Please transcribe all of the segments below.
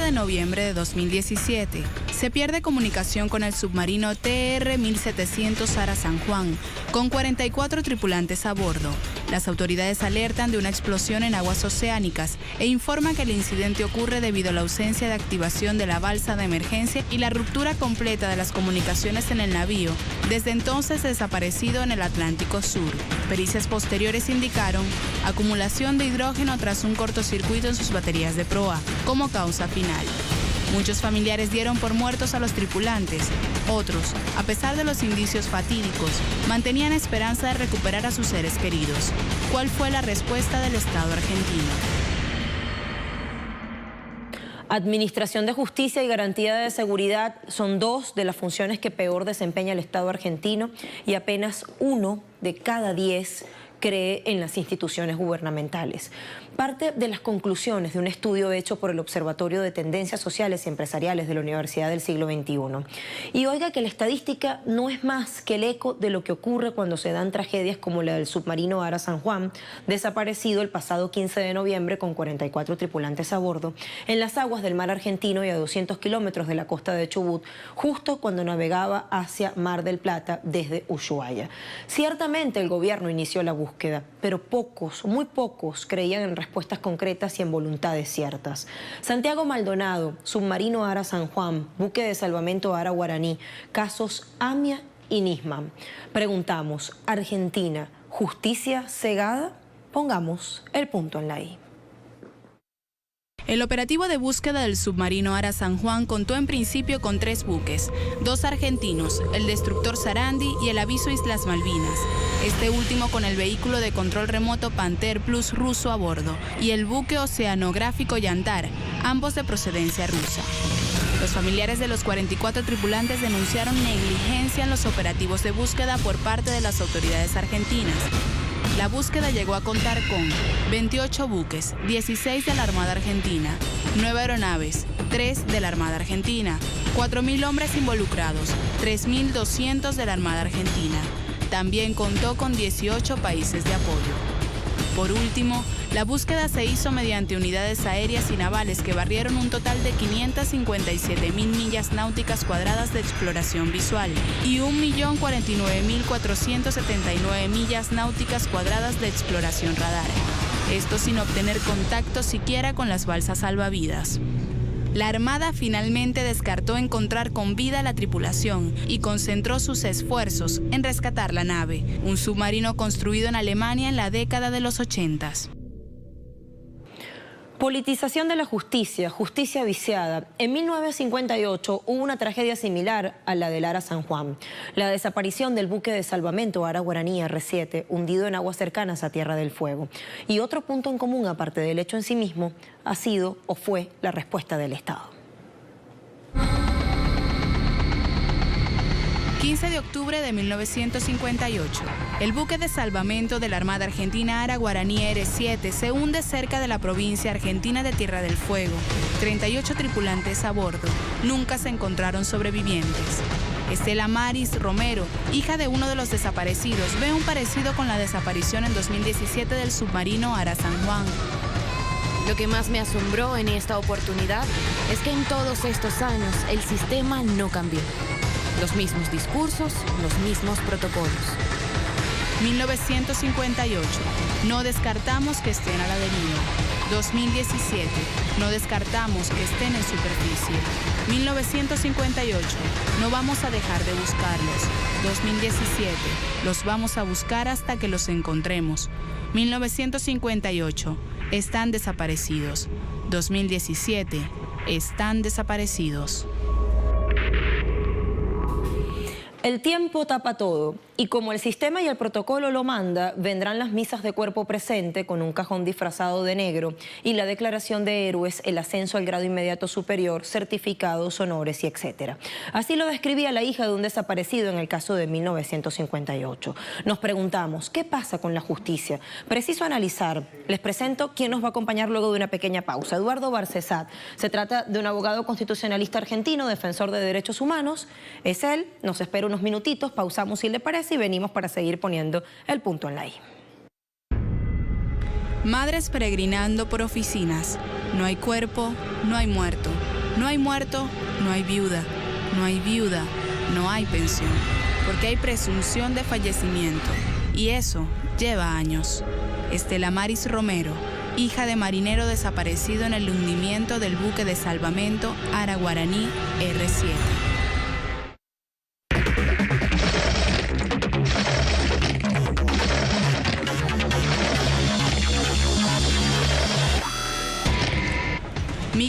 de noviembre de 2017. Se pierde comunicación con el submarino TR-1700 Ara San Juan, con 44 tripulantes a bordo. Las autoridades alertan de una explosión en aguas oceánicas e informan que el incidente ocurre debido a la ausencia de activación de la balsa de emergencia y la ruptura completa de las comunicaciones en el navío, desde entonces desaparecido en el Atlántico Sur. Pericias posteriores indicaron acumulación de hidrógeno tras un cortocircuito en sus baterías de proa, como causa final. Muchos familiares dieron por muertos a los tripulantes. Otros, a pesar de los indicios fatídicos, mantenían esperanza de recuperar a sus seres queridos. ¿Cuál fue la respuesta del Estado argentino? Administración de justicia y garantía de seguridad son dos de las funciones que peor desempeña el Estado argentino y apenas 1 de cada 10 cree en las instituciones gubernamentales. Parte de las conclusiones de un estudio hecho por el Observatorio de Tendencias Sociales y Empresariales de la Universidad del Siglo XXI. Y oiga que la estadística no es más que el eco de lo que ocurre cuando se dan tragedias como la del submarino Ara San Juan, desaparecido el pasado 15 de noviembre con 44 tripulantes a bordo, en las aguas del mar Argentino y a 200 kilómetros de la costa de Chubut, justo cuando navegaba hacia Mar del Plata desde Ushuaia. Ciertamente el gobierno inició la búsqueda, pero pocos, muy pocos, creían en respuestas concretas y en voluntades ciertas. Santiago Maldonado, submarino Ara San Juan, buque de salvamento Ara Guaraní, casos Amia y Nisman. Preguntamos, ¿Argentina, justicia cegada? Pongamos el punto en la I. El operativo de búsqueda del submarino Ara San Juan contó en principio con 3 buques, 2 argentinos, el destructor Sarandi y el aviso Islas Malvinas, este último con el vehículo de control remoto Panther Plus ruso a bordo, y el buque oceanográfico Yantar, ambos de procedencia rusa. Los familiares de los 44 tripulantes denunciaron negligencia en los operativos de búsqueda por parte de las autoridades argentinas. La búsqueda llegó a contar con 28 buques, 16 de la Armada Argentina, 9 aeronaves, 3 de la Armada Argentina, 4.000 hombres involucrados, 3.200 de la Armada Argentina. También contó con 18 países de apoyo. Por último, la búsqueda se hizo mediante unidades aéreas y navales que barrieron un total de 557.000 millas náuticas cuadradas de exploración visual y 1.049.479 millas náuticas cuadradas de exploración radar. Esto sin obtener contacto siquiera con las balsas salvavidas. La Armada finalmente descartó encontrar con vida a la tripulación y concentró sus esfuerzos en rescatar la nave, un submarino construido en Alemania en la década de los 80. Politización de la justicia, justicia viciada. En 1958 hubo una tragedia similar a la del Ara San Juan. La desaparición del buque de salvamento Ara Guaraní R7, hundido en aguas cercanas a Tierra del Fuego. Y otro punto en común, aparte del hecho en sí mismo, ha sido o fue la respuesta del Estado. 15 de octubre de 1958, el buque de salvamento de la Armada Argentina Ara Guaraní R7 se hunde cerca de la provincia argentina de Tierra del Fuego. 38 tripulantes a bordo. Nunca se encontraron sobrevivientes. Estela Maris Romero, hija de uno de los desaparecidos, ve un parecido con la desaparición en 2017 del submarino Ara San Juan. Lo que más me asombró en esta oportunidad es que en todos estos años el sistema no cambió. Los mismos discursos, los mismos protocolos. 1958. No descartamos que estén a la deriva. 2017. No descartamos que estén en superficie. 1958. No vamos a dejar de buscarlos. 2017. Los vamos a buscar hasta que los encontremos. 1958. Están desaparecidos. 2017. Están desaparecidos. El tiempo tapa todo y como el sistema y el protocolo lo manda, vendrán las misas de cuerpo presente con un cajón disfrazado de negro y la declaración de héroes, el ascenso al grado inmediato superior, certificados, honores y etcétera. Así lo describía la hija de un desaparecido en el caso de 1958. Nos preguntamos, ¿qué pasa con la justicia? Preciso analizar. Les presento quién nos va a acompañar luego de una pequeña pausa. Eduardo Barcesat. Se trata de un abogado constitucionalista argentino, defensor de derechos humanos. Es él, nos espera unos minutitos, pausamos si le parece y venimos para seguir poniendo el punto en la I. Madres peregrinando por oficinas. No hay cuerpo, no hay muerto. No hay muerto, no hay viuda. No hay viuda, no hay pensión, porque hay presunción de fallecimiento, y eso lleva años. Estela Maris Romero, hija de marinero desaparecido en el hundimiento del buque de salvamento Ara Guaraní R7.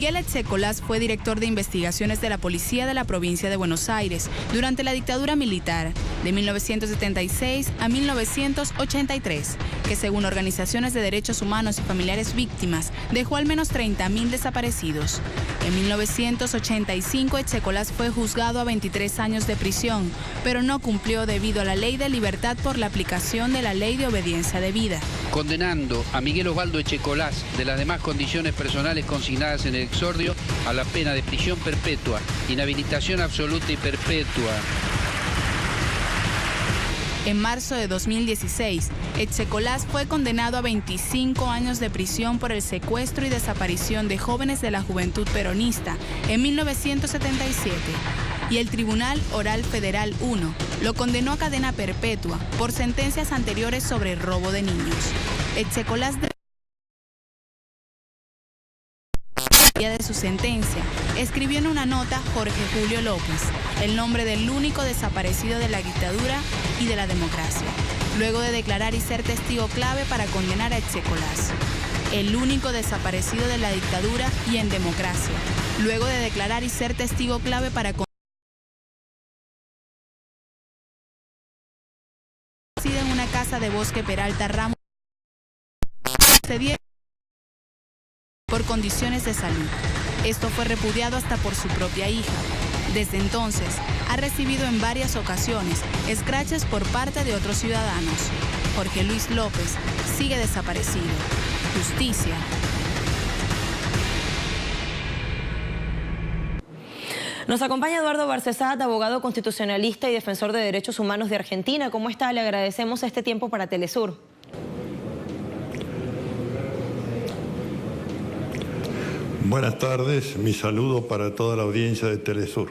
Miguel Etxecolás fue director de investigaciones de la Policía de la Provincia de Buenos Aires durante la dictadura militar de 1976 a 1983, que según organizaciones de derechos humanos y familiares víctimas, dejó al menos 30.000 desaparecidos. En 1985, Etxecolás fue juzgado a 23 años de prisión, pero no cumplió debido a la ley de libertad por la aplicación de la ley de obediencia debida. Condenando a Miguel Osvaldo Etxecolás de las demás condiciones personales consignadas en el exordio a la pena de prisión perpetua, inhabilitación absoluta y perpetua. En marzo de 2016, Etxecolás fue condenado a 25 años de prisión por el secuestro y desaparición de jóvenes de la Juventud Peronista en 1977. Y el Tribunal Oral Federal 1 lo condenó a cadena perpetua por sentencias anteriores sobre robo de niños. Etxecolás de su sentencia, escribió en una nota Jorge Julio López, el nombre del único desaparecido de la dictadura y de la democracia, luego de declarar y ser testigo clave para condenar a Etxecolás. El único desaparecido de la dictadura y en democracia, luego de declarar y ser testigo clave para condenar en una casa de Bosque Peralta Ramos por condiciones de salud. Esto fue repudiado hasta por su propia hija. Desde entonces, ha recibido en varias ocasiones escraches por parte de otros ciudadanos. Jorge Luis López sigue desaparecido. Justicia. Nos acompaña Eduardo Barcesat, abogado constitucionalista y defensor de derechos humanos de Argentina. ¿Cómo está? Le agradecemos este tiempo para Telesur. Buenas tardes, mi saludo para toda la audiencia de Telesur.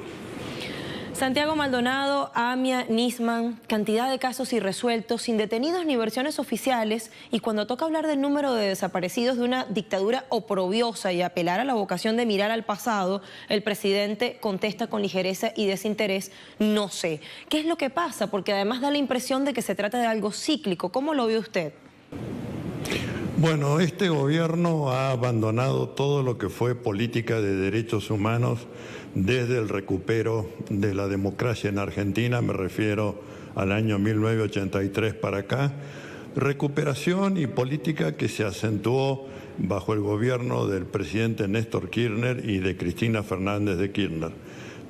Santiago Maldonado, AMIA, Nisman, cantidad de casos irresueltos, sin detenidos ni versiones oficiales, y cuando toca hablar del número de desaparecidos de una dictadura oprobiosa y apelar a la vocación de mirar al pasado, el presidente contesta con ligereza y desinterés, no sé. ¿Qué es lo que pasa? Porque además da la impresión de que se trata de algo cíclico. ¿Cómo lo ve usted? Bueno, este gobierno ha abandonado todo lo que fue política de derechos humanos desde el recupero de la democracia en Argentina, me refiero al año 1983 para acá, recuperación y política que se acentuó bajo el gobierno del presidente Néstor Kirchner y de Cristina Fernández de Kirchner.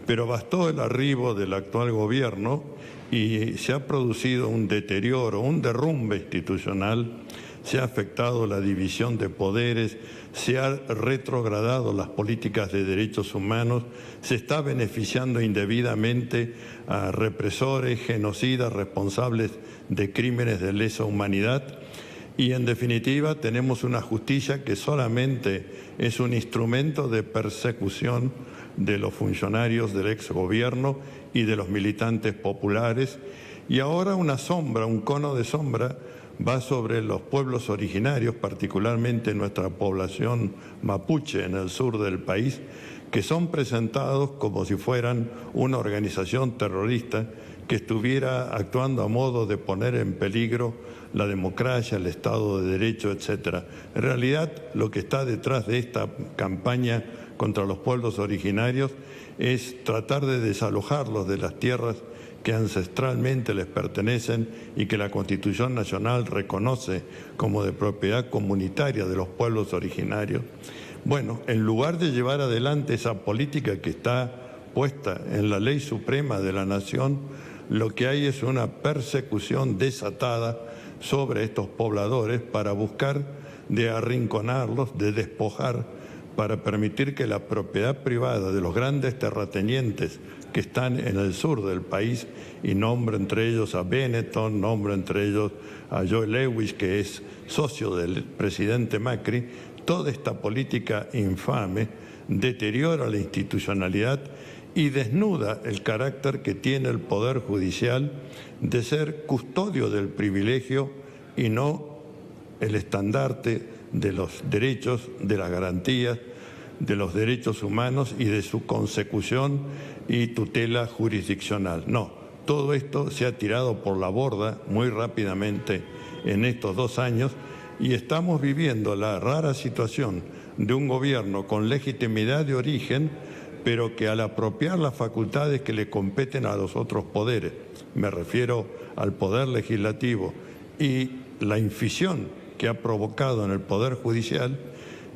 Pero bastó el arribo del actual gobierno y se ha producido un deterioro, un derrumbe institucional. Se ha afectado la división de poderes, se ha retrogradado las políticas de derechos humanos, se está beneficiando indebidamente a represores, genocidas, responsables de crímenes de lesa humanidad y en definitiva tenemos una justicia que solamente es un instrumento de persecución de los funcionarios del exgobierno y de los militantes populares y ahora una sombra, un cono de sombra va sobre los pueblos originarios, particularmente nuestra población mapuche en el sur del país, que son presentados como si fueran una organización terrorista que estuviera actuando a modo de poner en peligro la democracia, el Estado de Derecho, etc. En realidad, lo que está detrás de esta campaña contra los pueblos originarios es tratar de desalojarlos de las tierras que ancestralmente les pertenecen y que la Constitución Nacional reconoce como de propiedad comunitaria de los pueblos originarios. Bueno, en lugar de llevar adelante esa política que está puesta en la ley suprema de la nación, lo que hay es una persecución desatada sobre estos pobladores para buscar de arrinconarlos, de despojar, para permitir que la propiedad privada de los grandes terratenientes que están en el sur del país, y nombro entre ellos a Benetton, nombro entre ellos a Joe Lewis, que es socio del presidente Macri, toda esta política infame deteriora la institucionalidad y desnuda el carácter que tiene el Poder Judicial de ser custodio del privilegio y no el estandarte de los derechos, de las garantías, de los derechos humanos y de su consecución y tutela jurisdiccional. No, todo esto se ha tirado por la borda muy rápidamente en estos 2 años y estamos viviendo la rara situación de un gobierno con legitimidad de origen, pero que al apropiar las facultades que le competen a los otros poderes, me refiero al Poder Legislativo y la infisión que ha provocado en el Poder Judicial,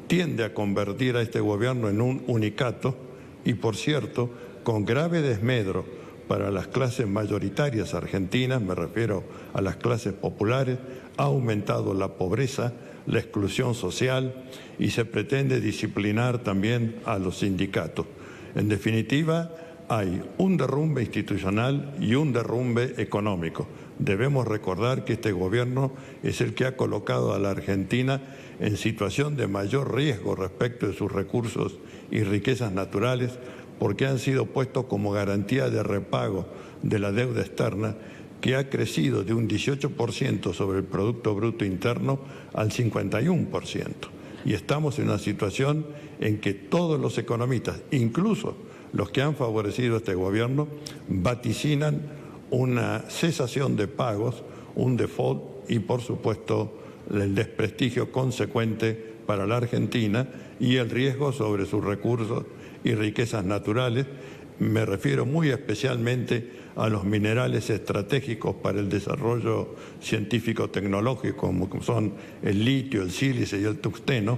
tiende a convertir a este gobierno en un unicato y, por cierto, con grave desmedro para las clases mayoritarias argentinas, me refiero a las clases populares, ha aumentado la pobreza, la exclusión social y se pretende disciplinar también a los sindicatos. En definitiva, hay un derrumbe institucional y un derrumbe económico. Debemos recordar que este gobierno es el que ha colocado a la Argentina en situación de mayor riesgo respecto de sus recursos y riquezas naturales, porque han sido puestos como garantía de repago de la deuda externa, que ha crecido de un 18% sobre el Producto Bruto Interno al 51%. Y estamos en una situación en que todos los economistas, incluso los que han favorecido a este gobierno, vaticinan una cesación de pagos, un default y, por supuesto, el desprestigio consecuente para la Argentina y el riesgo sobre sus recursos y riquezas naturales. Me refiero muy especialmente a los minerales estratégicos para el desarrollo científico-tecnológico, como son el litio, el sílice y el tungsteno,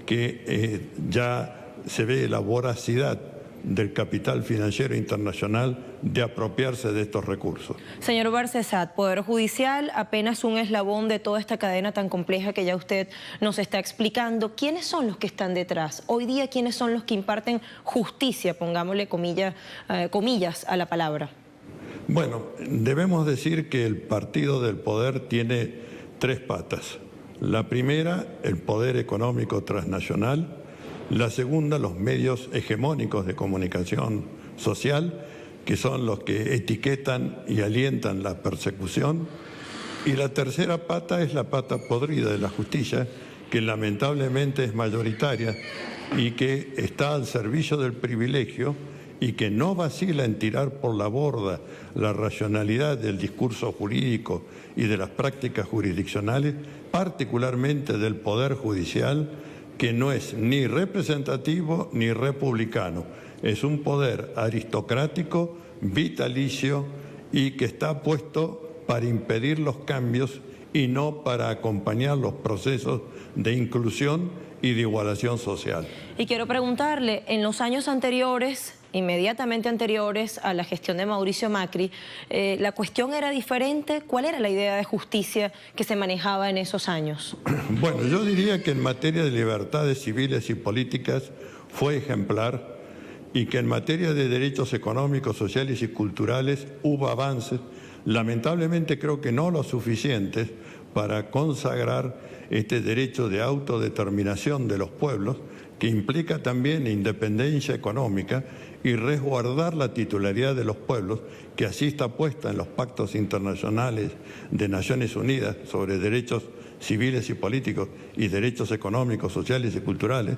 que ya se ve la voracidad del capital financiero internacional de apropiarse de estos recursos. Señor Barcesat, Poder Judicial apenas un eslabón de toda esta cadena tan compleja que ya usted nos está explicando. ¿Quiénes son los que están detrás? Hoy día, ¿quiénes son los que imparten justicia? Pongámosle comillas a la palabra. Bueno, debemos decir que el partido del poder tiene 3 patas. La primera, el poder económico transnacional. La segunda, los medios hegemónicos de comunicación social, que son los que etiquetan y alientan la persecución. Y la tercera pata es la pata podrida de la justicia, que lamentablemente es mayoritaria y que está al servicio del privilegio y que no vacila en tirar por la borda la racionalidad del discurso jurídico y de las prácticas jurisdiccionales, particularmente del Poder Judicial, que no es ni representativo ni republicano. Es un poder aristocrático, vitalicio y que está puesto para impedir los cambios y no para acompañar los procesos de inclusión y de igualación social. Y quiero preguntarle, en los años anteriores, inmediatamente anteriores a la gestión de Mauricio Macri, ¿la cuestión era diferente? ¿Cuál era la idea de justicia que se manejaba en esos años? Bueno, yo diría que en materia de libertades civiles y políticas fue ejemplar y que en materia de derechos económicos, sociales y culturales hubo avances, lamentablemente creo que no lo suficientes para consagrar este derecho de autodeterminación de los pueblos, que implica también independencia económica y resguardar la titularidad de los pueblos, que así está puesta en los pactos internacionales de Naciones Unidas sobre derechos civiles y políticos y derechos económicos, sociales y culturales,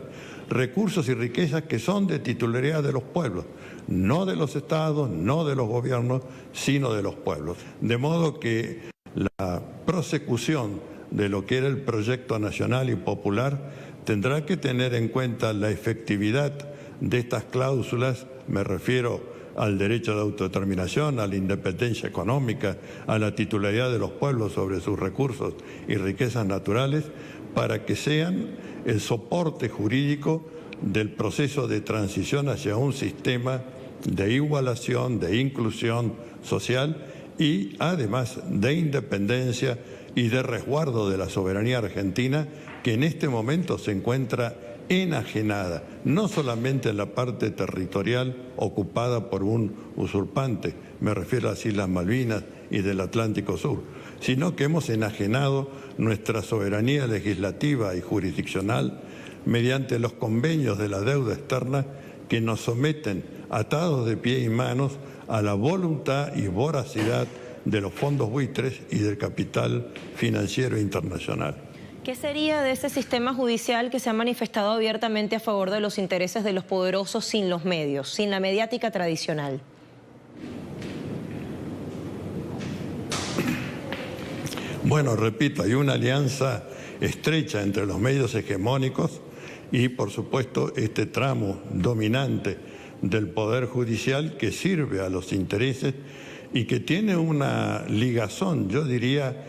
recursos y riquezas que son de titularidad de los pueblos, no de los estados, no de los gobiernos, sino de los pueblos. De modo que la prosecución de lo que era el proyecto nacional y popular tendrá que tener en cuenta la efectividad de estas cláusulas, me refiero al derecho de autodeterminación, a la independencia económica, a la titularidad de los pueblos sobre sus recursos y riquezas naturales, para que sean el soporte jurídico del proceso de transición hacia un sistema de igualación, de inclusión social y además de independencia y de resguardo de la soberanía argentina, que en este momento se encuentra enajenada, no solamente en la parte territorial ocupada por un usurpante, me refiero a las Islas Malvinas y del Atlántico Sur, sino que hemos enajenado nuestra soberanía legislativa y jurisdiccional mediante los convenios de la deuda externa que nos someten atados de pies y manos a la voluntad y voracidad de los fondos buitres y del capital financiero internacional. ¿Qué sería de ese sistema judicial que se ha manifestado abiertamente a favor de los intereses de los poderosos sin los medios, sin la mediática tradicional? Bueno, repito, hay una alianza estrecha entre los medios hegemónicos y, por supuesto, este tramo dominante del Poder Judicial que sirve a los intereses y que tiene una ligazón, yo diría,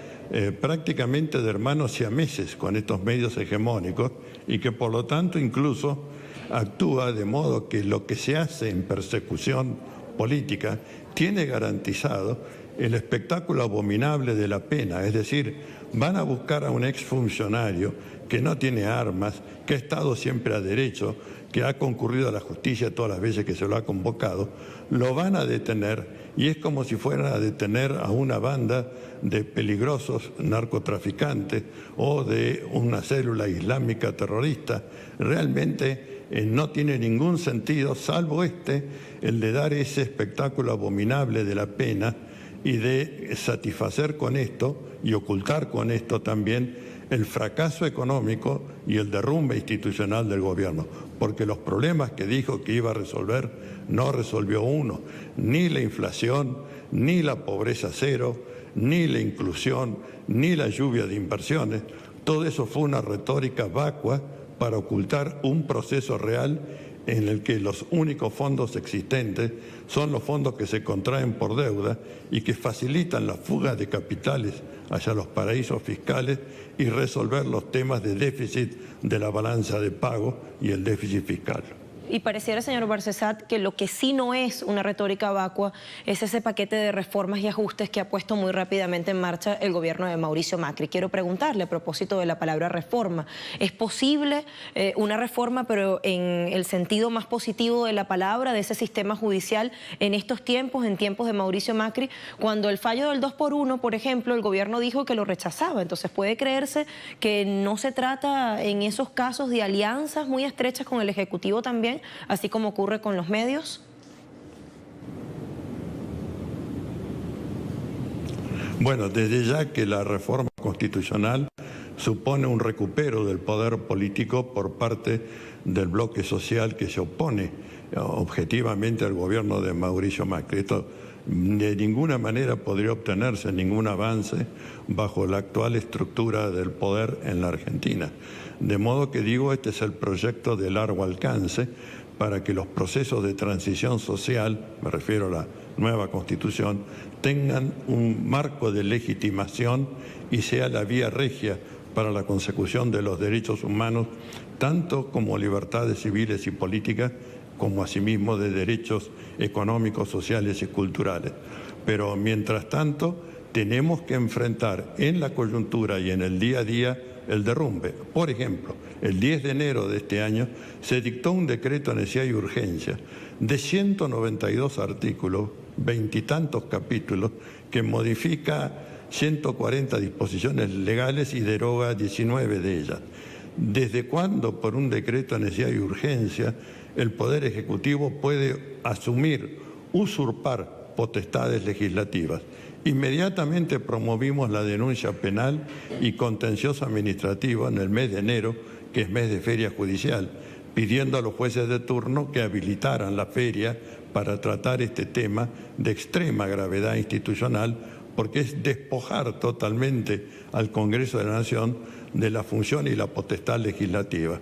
prácticamente de hermanos siameses con estos medios hegemónicos y que, por lo tanto, incluso actúa de modo que lo que se hace en persecución política tiene garantizado el espectáculo abominable de la pena, es decir, van a buscar a un exfuncionario que no tiene armas, que ha estado siempre a derecho, que ha concurrido a la justicia todas las veces que se lo ha convocado, lo van a detener y es como si fueran a detener a una banda de peligrosos narcotraficantes o de una célula islámica terrorista. Realmente no tiene ningún sentido, salvo el de dar ese espectáculo abominable de la pena y de satisfacer con esto y ocultar con esto también el fracaso económico y el derrumbe institucional del gobierno, porque los problemas que dijo que iba a resolver no resolvió uno, ni la inflación, ni la pobreza cero, ni la inclusión, ni la lluvia de inversiones. Todo eso fue una retórica vacua para ocultar un proceso real en el que los únicos fondos existentes son los fondos que se contraen por deuda y que facilitan la fuga de capitales hacia los paraísos fiscales y resolver los temas de déficit de la balanza de pago y el déficit fiscal. Y pareciera, señor Barcesat, que lo que sí no es una retórica vacua es ese paquete de reformas y ajustes que ha puesto muy rápidamente en marcha el gobierno de Mauricio Macri. Quiero preguntarle a propósito de la palabra reforma, ¿es posible una reforma pero en el sentido más positivo de la palabra de ese sistema judicial en estos tiempos, en tiempos de Mauricio Macri, cuando el fallo del 2x1, por ejemplo, el gobierno dijo que lo rechazaba? Entonces puede creerse que no se trata en esos casos de alianzas muy estrechas con el Ejecutivo también, así como ocurre con los medios. Bueno, desde ya que la reforma constitucional supone un recupero del poder político por parte del bloque social que se opone objetivamente al gobierno de Mauricio Macri. Esto de ninguna manera podría obtenerse ningún avance bajo la actual estructura del poder en la Argentina. De modo que digo, este es el proyecto de largo alcance para que los procesos de transición social, me refiero a la nueva Constitución, tengan un marco de legitimación y sea la vía regia para la consecución de los derechos humanos, tanto como libertades civiles y políticas, como asimismo de derechos económicos, sociales y culturales. Pero mientras tanto, tenemos que enfrentar en la coyuntura y en el día a día el derrumbe. Por ejemplo, el 10 de enero de este año se dictó un decreto de necesidad y urgencia de 192 artículos, 20 y tantos capítulos, que modifica 140 disposiciones legales y deroga 19 de ellas. ¿Desde cuándo, por un decreto de necesidad y urgencia, el Poder Ejecutivo puede asumir, usurpar potestades legislativas? Inmediatamente promovimos la denuncia penal y contencioso administrativa en el mes de enero, que es mes de feria judicial, pidiendo a los jueces de turno que habilitaran la feria para tratar este tema de extrema gravedad institucional, porque es despojar totalmente al Congreso de la Nación de la función y la potestad legislativa.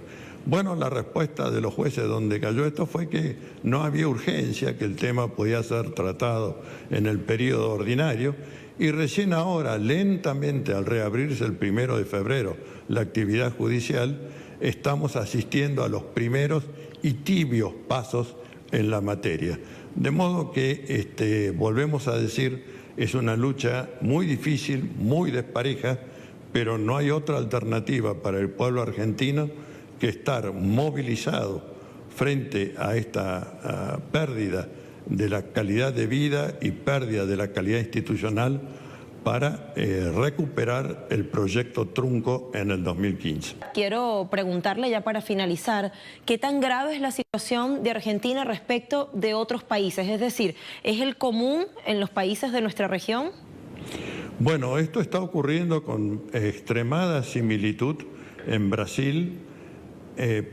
Bueno, la respuesta de los jueces donde cayó esto fue que no había urgencia, que el tema podía ser tratado en el periodo ordinario, y recién ahora, lentamente, al reabrirse el 1 de febrero la actividad judicial, estamos asistiendo a los primeros y tibios pasos en la materia. De modo que, volvemos a decir, es una lucha muy difícil, muy despareja, pero no hay otra alternativa para el pueblo argentino que estar movilizado frente a esta pérdida de la calidad de vida y pérdida de la calidad institucional para recuperar el proyecto Trunco en el 2015. Quiero preguntarle ya para finalizar, ¿qué tan grave es la situación de Argentina respecto de otros países? Es decir, ¿es el común en los países de nuestra región? Bueno, esto está ocurriendo con extremada similitud en Brasil.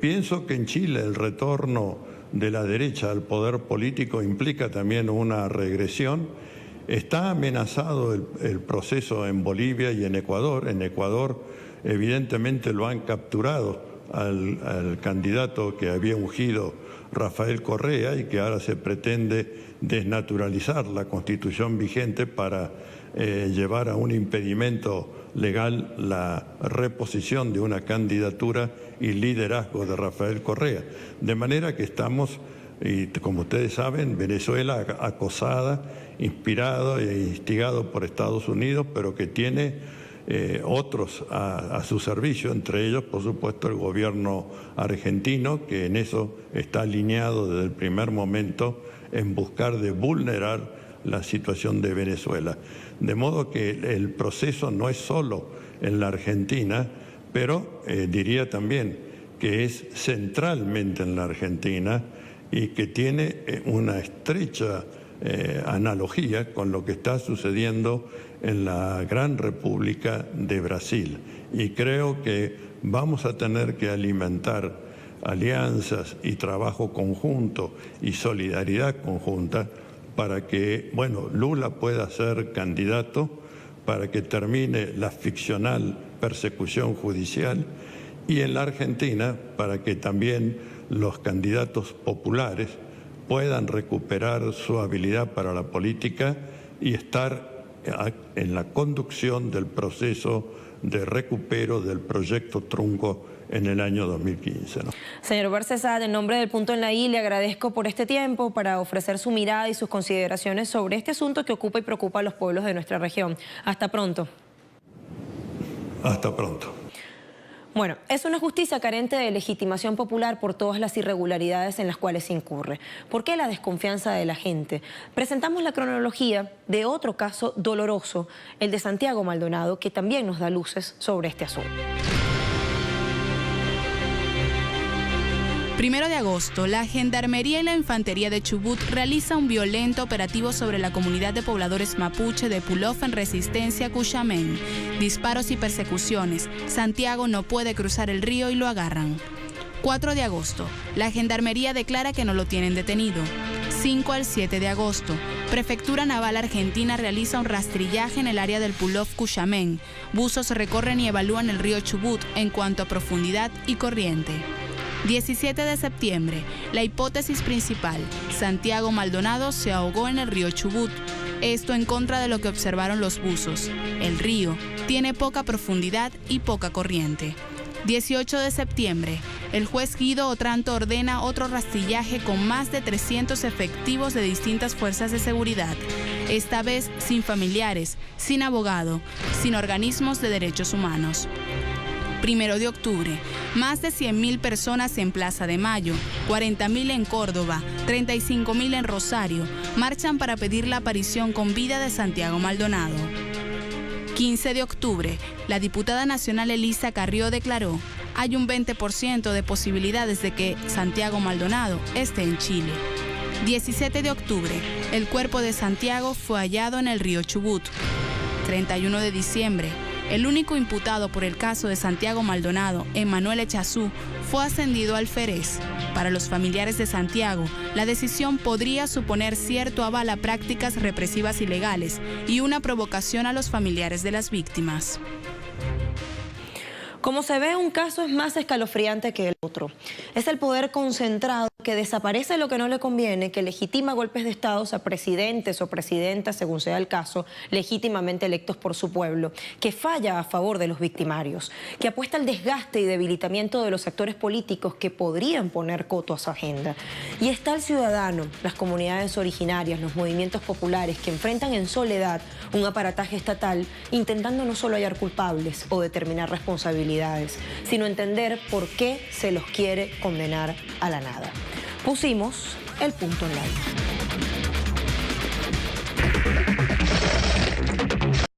Pienso que en Chile el retorno de la derecha al poder político implica también una regresión. Está amenazado el proceso en Bolivia y en Ecuador. En Ecuador, evidentemente, lo han capturado al candidato que había ungido Rafael Correa y que ahora se pretende desnaturalizar la constitución vigente para llevar a un impedimento legal la reposición de una candidatura y liderazgo de Rafael Correa. De manera que estamos, y como ustedes saben, Venezuela acosada, inspirado e instigado por Estados Unidos, pero que tiene otros a su servicio, entre ellos, por supuesto, el gobierno argentino, que en eso está alineado desde el primer momento en buscar de vulnerar la situación de Venezuela. De modo que el proceso no es solo en la Argentina, pero diría también que es centralmente en la Argentina y que tiene una estrecha analogía con lo que está sucediendo en la gran República de Brasil. Y creo que vamos a tener que alimentar alianzas y trabajo conjunto y solidaridad conjunta para que, bueno, Lula pueda ser candidato, para que termine la ficcional persecución judicial, y en la Argentina para que también los candidatos populares puedan recuperar su habilidad para la política y estar en la conducción del proceso de recupero del proyecto Trunco en el año 2015, ¿no? Señor Barcesat, en nombre del Punto en la I, le agradezco por este tiempo para ofrecer su mirada y sus consideraciones sobre este asunto que ocupa y preocupa a los pueblos de nuestra región. Hasta pronto. Hasta pronto. Bueno, es una justicia carente de legitimación popular por todas las irregularidades en las cuales se incurre. ¿Por qué la desconfianza de la gente? Presentamos la cronología de otro caso doloroso, el de Santiago Maldonado, que también nos da luces sobre este asunto. 1 de agosto, la Gendarmería y la Infantería de Chubut realiza un violento operativo sobre la comunidad de pobladores mapuche de Pulof en Resistencia, Cuyamén. Disparos y persecuciones. Santiago no puede cruzar el río y lo agarran. 4 de agosto, la Gendarmería declara que no lo tienen detenido. 5 al 7 de agosto, Prefectura Naval Argentina realiza un rastrillaje en el área del Pulof, Cuyamén. Buzos recorren y evalúan el río Chubut en cuanto a profundidad y corriente. 17 de septiembre, la hipótesis principal, Santiago Maldonado se ahogó en el río Chubut. Esto en contra de lo que observaron los buzos. El río tiene poca profundidad y poca corriente. 18 de septiembre, el juez Guido Otranto ordena otro rastrillaje con más de 300 efectivos de distintas fuerzas de seguridad. Esta vez sin familiares, sin abogado, sin organismos de derechos humanos. 1 de octubre, más de 100.000 personas en Plaza de Mayo, 40.000 en Córdoba, 35.000 en Rosario, marchan para pedir la aparición con vida de Santiago Maldonado. 15 de octubre, la diputada nacional Elisa Carrió declaró: hay un 20% de posibilidades de que Santiago Maldonado esté en Chile. 17 de octubre, el cuerpo de Santiago fue hallado en el río Chubut. 31 de diciembre, el único imputado por el caso de Santiago Maldonado, Emmanuel Echazú, fue ascendido al alférez. Para los familiares de Santiago, la decisión podría suponer cierto aval a prácticas represivas ilegales y una provocación a los familiares de las víctimas. Como se ve, un caso es más escalofriante que el otro. Es el poder concentrado que desaparece lo que no le conviene, que legitima golpes de Estado a presidentes o presidentas, según sea el caso, legítimamente electos por su pueblo, que falla a favor de los victimarios, que apuesta al desgaste y debilitamiento de los actores políticos que podrían poner coto a su agenda. Y está el ciudadano, las comunidades originarias, los movimientos populares que enfrentan en soledad un aparataje estatal intentando no solo hallar culpables o determinar responsabilidades, sino entender por qué se los quiere condenar a la nada. Pusimos el punto en la I.